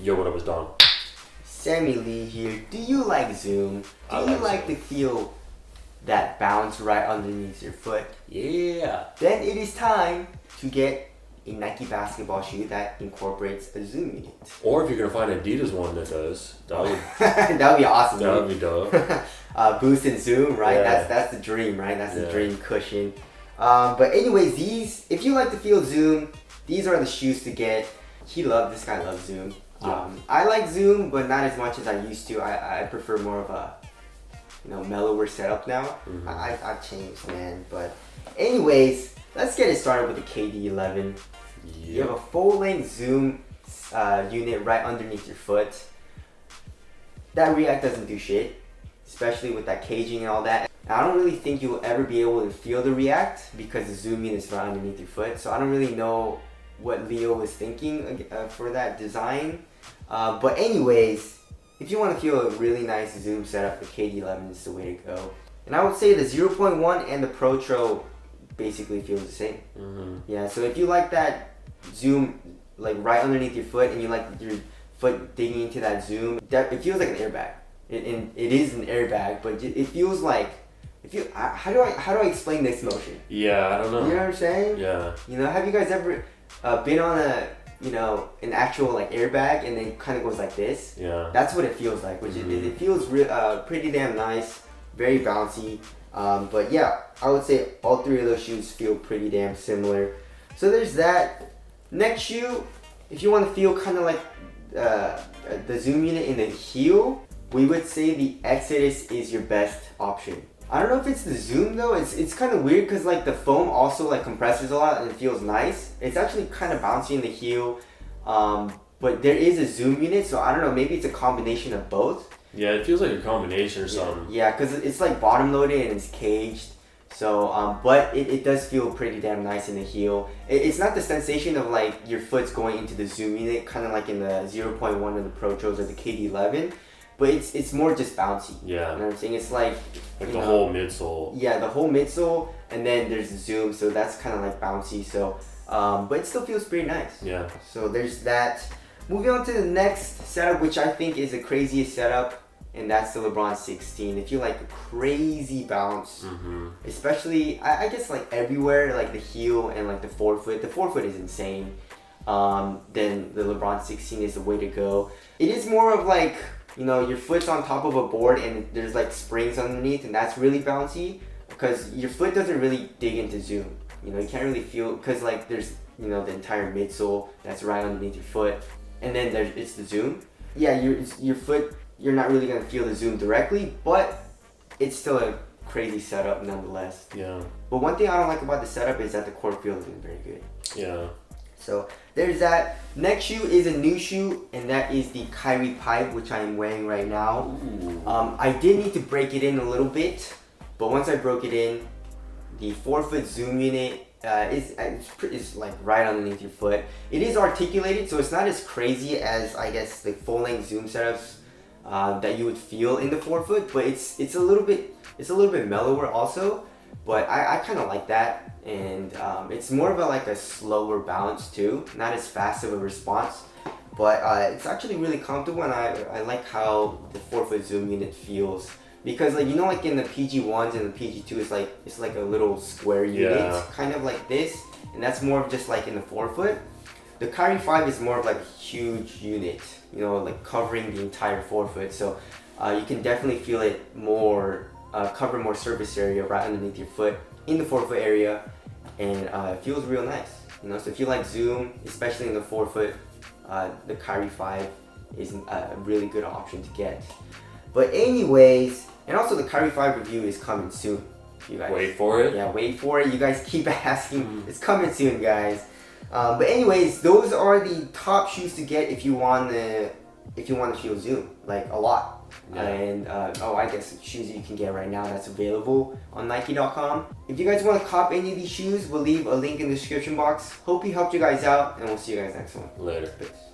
Yo, what up, it's Don. Sammy Lee here. Do you like zoom? Do you like zoom. to feel that bounce right underneath your foot? Yeah. Then it is time to get a Nike basketball shoe that incorporates a zoom unit. Or if you're gonna find an Adidas one that does, that would that would be awesome. that would be dope. Boost and zoom, right? Yeah. That's the dream, right? That's the Yeah. dream cushion. But anyways, if you like to feel zoom, these are the shoes to get. This guy loves zoom. Yeah. I like zoom, but not as much as I used to. I prefer more of a mellower setup now. Mm-hmm. I've changed, man. But anyways, let's get it started with the KD11. You have a full-length zoom unit right underneath your foot. That React doesn't do shit, especially with that caging and all that. And I don't really think you'll ever be able to feel the React because the zoom unit is right underneath your foot. So I don't really know what Leo was thinking for that design. But anyways, if you want to feel a really nice zoom setup, the KD11 is the way to go. And I would say the 0.1 and the Pro basically feels the same. Mm-hmm. Yeah, so if you like that zoom like right underneath your foot and you like your foot digging into that zoom, it feels like an airbag. It is an airbag, but it feels like, how do I explain this motion? Yeah, I don't know. You know what I'm saying? Yeah. Have you guys ever been on an actual like airbag and then it kind of goes like this? Yeah. That's what it feels like, which it feels pretty damn nice, very bouncy. But yeah, I would say all three of those shoes feel pretty damn similar. So there's that. Next shoe, if you want to feel kind of like the zoom unit in the heel, we would say the Exodus is your best option. I don't know if it's the zoom though. It's kind of weird because like the foam also like compresses a lot and it feels nice. It's actually kind of bouncy in the heel, but there is a zoom unit, so I don't know. Maybe it's a combination of both. Yeah, it feels like a combination or something. Yeah, because it's like bottom loaded and it's caged. So, but it does feel pretty damn nice in the heel. It's not the sensation of like your foot's going into the zoom unit, kind of like in the 0.1 of the Pro or the KD11. But it's more just bouncy. Yeah. You know what I'm saying? It's like the whole midsole. Yeah, the whole midsole, and then there's the zoom, so that's kind of like bouncy. So, but it still feels pretty nice. Yeah. So there's that. Moving on to the next setup, which I think is the craziest setup, and that's the LeBron 16. If you like a crazy bounce, especially I guess like everywhere, like the heel and like the forefoot. The forefoot is insane. Then the LeBron 16 is the way to go. It is more of like, your foot's on top of a board and there's like springs underneath, and that's really bouncy because your foot doesn't really dig into zoom. You can't really feel, because like there's the entire midsole that's right underneath your foot, and then it's the zoom. Yeah, your foot, you're not really gonna feel the zoom directly, but it's still a crazy setup nonetheless. Yeah. But one thing I don't like about the setup is that the core feel isn't very good. Yeah. So there's that. Next shoe is a new shoe, and that is the Kyra pipe, which I am wearing right now. I did need to break it in a little bit, but once I broke it in, the forefoot zoom unit is like right underneath your foot. It is articulated, so it's not as crazy as I guess the full length zoom setups that you would feel in the forefoot, but it's a little bit mellower also. But I kind of like that. And it's more of a slower bounce too, not as fast of a response, but it's actually really comfortable, and I like how the forefoot zoom unit feels, because like in the PG1s and the PG2 it's like a little square unit, kind of like this, and that's more of just like in the forefoot. The Kyra 5 is more of like a huge unit, like covering the entire forefoot, so you can definitely feel it more, cover more surface area right underneath your foot in the forefoot area. And it feels real nice, So if you like zoom, especially in the forefoot, the Kyra 5 is a really good option to get. But anyways, and also the Kyra 5 review is coming soon. You guys wait for it. Yeah, wait for it. You guys keep asking. It's coming soon, guys. But anyways, those are the top shoes to get if you want to feel zoom like a lot. Yeah. And I guess shoes you can get right now that's available on Nike.com. If you guys want to cop any of these shoes, we'll leave a link in the description box. Hope he helped you guys out, and we'll see you guys next one. Later. Peace.